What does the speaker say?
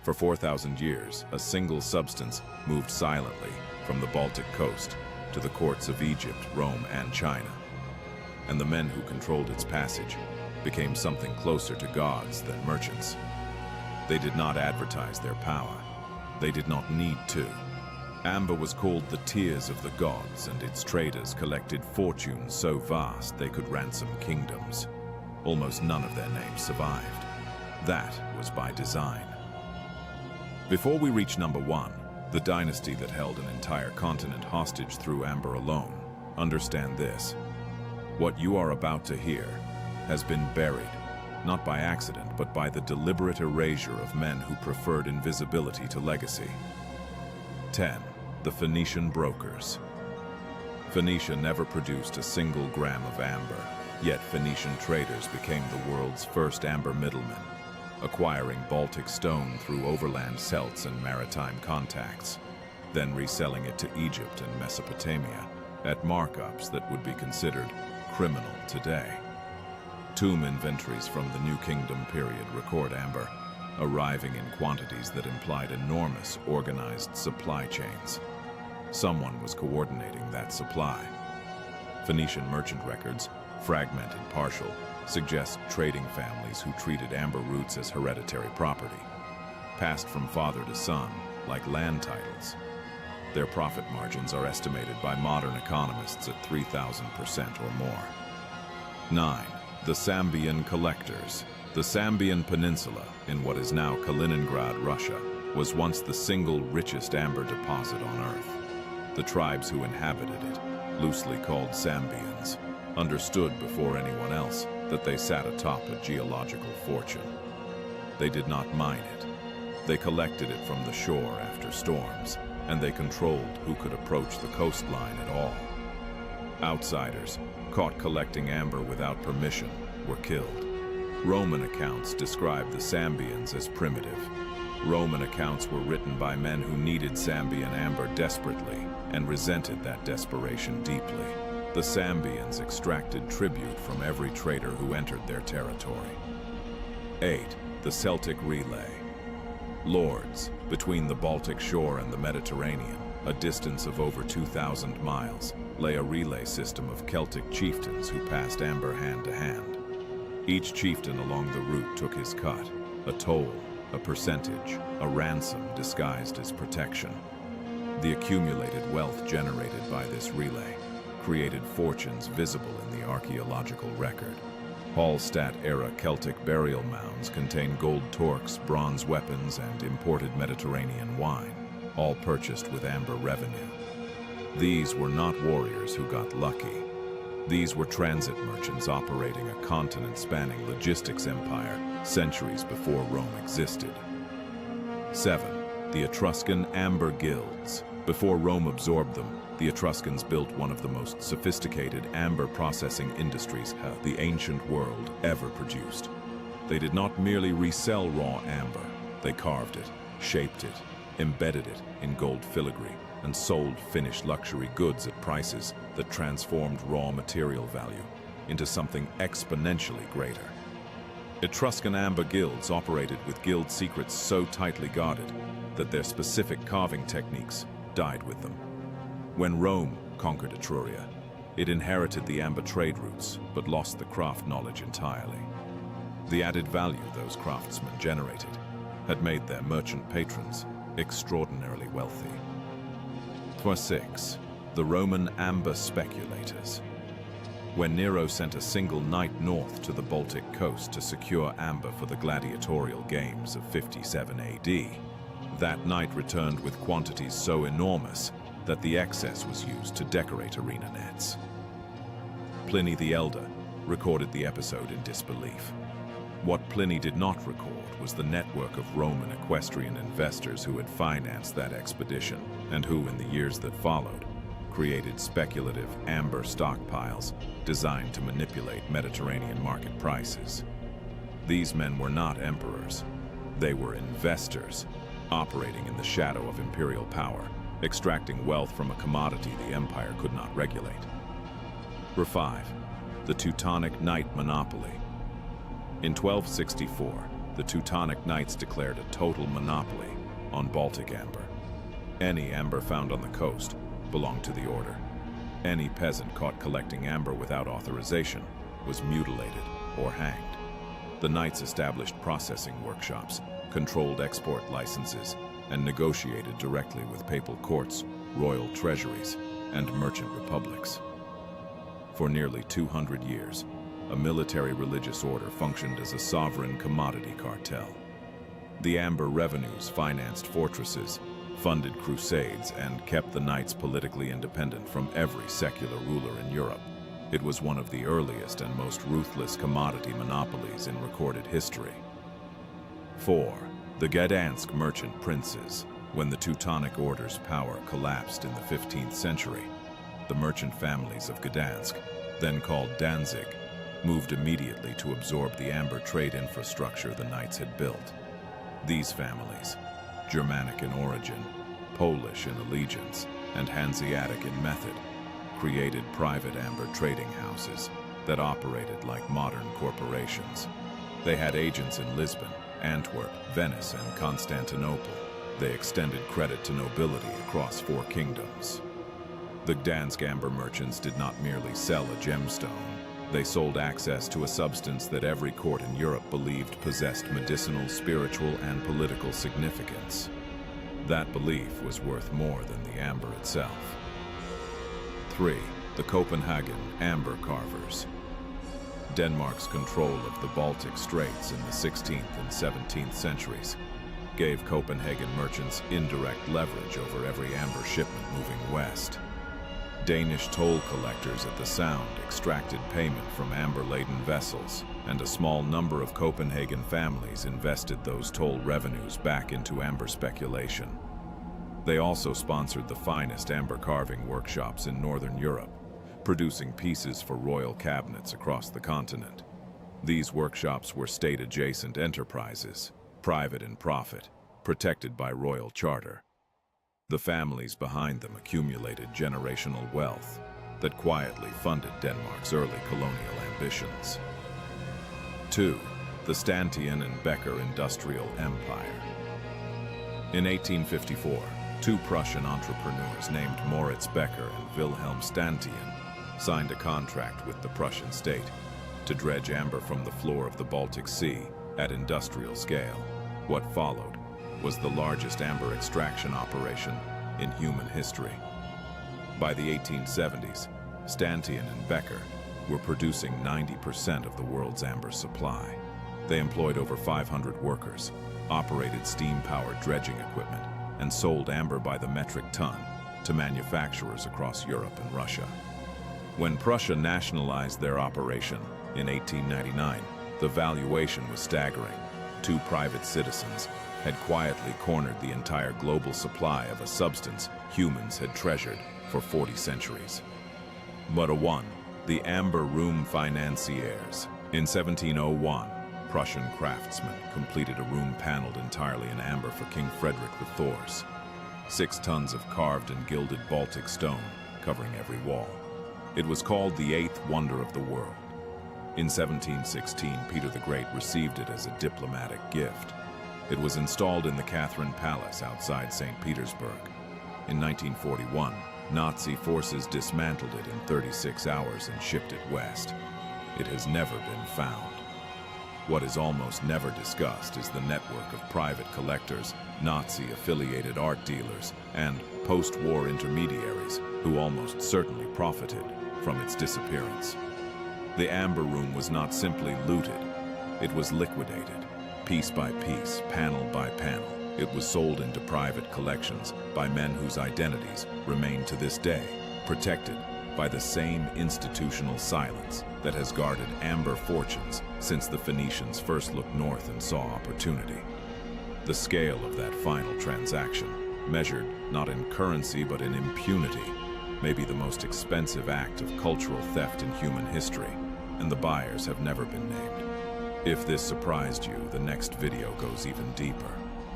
For 4,000 years, a single substance moved silently from the Baltic coast to the courts of Egypt, Rome, and China. And the men who controlled its passage became something closer to gods than merchants. They did not advertise their power. They did not need to. Amber was called the tears of the gods, and its traders collected fortunes so vast they could ransom kingdoms. Almost none of their names survived. That was by design. Before we reach number 1, the dynasty that held an entire continent hostage through amber alone, understand this. What you are about to hear has been buried, not by accident, but by the deliberate erasure of men who preferred invisibility to legacy. 10. The Phoenician brokers. Phoenicia never produced a single gram of amber, yet Phoenician traders became the world's first amber middlemen, acquiring Baltic stone through overland celts and maritime contacts, then reselling it to Egypt and Mesopotamia at markups that would be considered criminal today. Tomb inventories from the New Kingdom period record amber, arriving in quantities that implied enormous organized supply chains. Someone was coordinating that supply. Phoenician merchant records, fragmented partial, suggest trading families who treated amber roots as hereditary property, passed from father to son, like land titles. Their profit margins are estimated by modern economists at 3,000% or more. 9. The Sambian collectors. The Sambian Peninsula, in what is now Kaliningrad, Russia, was once the single richest amber deposit on Earth. The tribes who inhabited it, loosely called Sambians, understood before anyone else that they sat atop a geological fortune. They did not mine it. They collected it from the shore after storms, and they controlled who could approach the coastline at all. Outsiders, caught collecting amber without permission, were killed. Roman accounts describe the Sambians as primitive. Roman accounts were written by men who needed Sambian amber desperately and resented that desperation deeply. The Sambians extracted tribute from every trader who entered their territory. 8. The Celtic relay. Lords, between the Baltic shore and the Mediterranean, a distance of over 2,000 miles, lay a relay system of Celtic chieftains who passed amber hand to hand. Each chieftain along the route took his cut, a toll, a percentage, a ransom disguised as protection. The accumulated wealth generated by this relay created fortunes visible in the archaeological record. Hallstatt-era Celtic burial mounds contain gold torques, bronze weapons, and imported Mediterranean wine, all purchased with amber revenue. These were not warriors who got lucky. These were transit merchants operating a continent-spanning logistics empire centuries before Rome existed. 7. The Etruscan amber guilds. Before Rome absorbed them, the Etruscans built one of the most sophisticated amber processing industries the ancient world ever produced. They did not merely resell raw amber. They carved it, shaped it, embedded it in gold filigree, and sold finished luxury goods at prices that transformed raw material value into something exponentially greater. Etruscan amber guilds operated with guild secrets so tightly guarded that their specific carving techniques died with them. When Rome conquered Etruria, it inherited the amber trade routes but lost the craft knowledge entirely. The added value those craftsmen generated had made their merchant patrons extraordinarily wealthy. 6. The Roman amber speculators. When Nero sent a single knight north to the Baltic coast to secure amber for the gladiatorial games of 57 AD, that knight returned with quantities so enormous that the excess was used to decorate arena nets. Pliny the Elder recorded the episode in disbelief. What Pliny did not record was the network of Roman equestrian investors who had financed that expedition and who, in the years that followed, created speculative amber stockpiles designed to manipulate Mediterranean market prices. These men were not emperors. They were investors, operating in the shadow of imperial power, extracting wealth from a commodity the empire could not regulate. 5. The Teutonic Knight Monopoly. In 1264, the Teutonic Knights declared a total monopoly on Baltic amber. Any amber found on the coast belonged to the order. Any peasant caught collecting amber without authorization was mutilated or hanged. The Knights established processing workshops, controlled export licenses, and negotiated directly with papal courts, royal treasuries, and merchant republics. For nearly 200 years, a military religious order functioned as a sovereign commodity cartel. The amber revenues financed fortresses, funded crusades, and kept the Knights politically independent from every secular ruler in Europe. It was one of the earliest and most ruthless commodity monopolies in recorded history. 4. The Gdansk merchant princes. When the Teutonic Order's power collapsed in the 15th century, the merchant families of Gdansk, then called Danzig, moved immediately to absorb the amber trade infrastructure the Knights had built. These families, Germanic in origin, Polish in allegiance, and Hanseatic in method, created private amber trading houses that operated like modern corporations. They had agents in Lisbon, Antwerp, Venice, and Constantinople. They extended credit to nobility across 4 kingdoms. The Gdansk amber merchants did not merely sell a gemstone. They sold access to a substance that every court in Europe believed possessed medicinal, spiritual, and political significance. That belief was worth more than the amber itself. 3. The Copenhagen amber carvers. Denmark's control of the Baltic Straits in the 16th and 17th centuries gave Copenhagen merchants indirect leverage over every amber shipment moving west. Danish toll collectors at the Sound extracted payment from amber-laden vessels, and a small number of Copenhagen families invested those toll revenues back into amber speculation. They also sponsored the finest amber carving workshops in Northern Europe, producing pieces for royal cabinets across the continent. These workshops were state-adjacent enterprises, private in profit, protected by royal charter. The families behind them accumulated generational wealth that quietly funded Denmark's early colonial ambitions. 2. The Stantian and Becker Industrial Empire. In 1854, 2 Prussian entrepreneurs named Moritz Becker and Wilhelm Stantian signed a contract with the Prussian state to dredge amber from the floor of the Baltic Sea at industrial scale. What followed was the largest amber extraction operation in human history. By the 1870s, Stantian and Becker were producing 90% of the world's amber supply. They employed over 500 workers, operated steam-powered dredging equipment, and sold amber by the metric ton to manufacturers across Europe and Russia. When Prussia nationalized their operation in 1899, the valuation was staggering. 2 private citizens had quietly cornered the entire global supply of a substance humans had treasured for 40 centuries. But 1. The Amber Room Financiers. In 1701, Prussian craftsmen completed a room paneled entirely in amber for King Frederick the Thor's. 6 tons of carved and gilded Baltic stone covering every wall. It was called the 8th wonder of the world. In 1716, Peter the Great received it as a diplomatic gift. It was installed in the Catherine Palace outside St. Petersburg. In 1941, Nazi forces dismantled it in 36 hours and shipped it west. It has never been found. What is almost never discussed is the network of private collectors, Nazi-affiliated art dealers, and post-war intermediaries who almost certainly profited from its disappearance. The Amber Room was not simply looted, it was liquidated. Piece by piece, panel by panel, it was sold into private collections by men whose identities remain to this day protected by the same institutional silence that has guarded amber fortunes since the Phoenicians first looked north and saw opportunity. The scale of that final transaction, measured not in currency but in impunity, may be the most expensive act of cultural theft in human history, and the buyers have never been named. If this surprised you, the next video goes even deeper.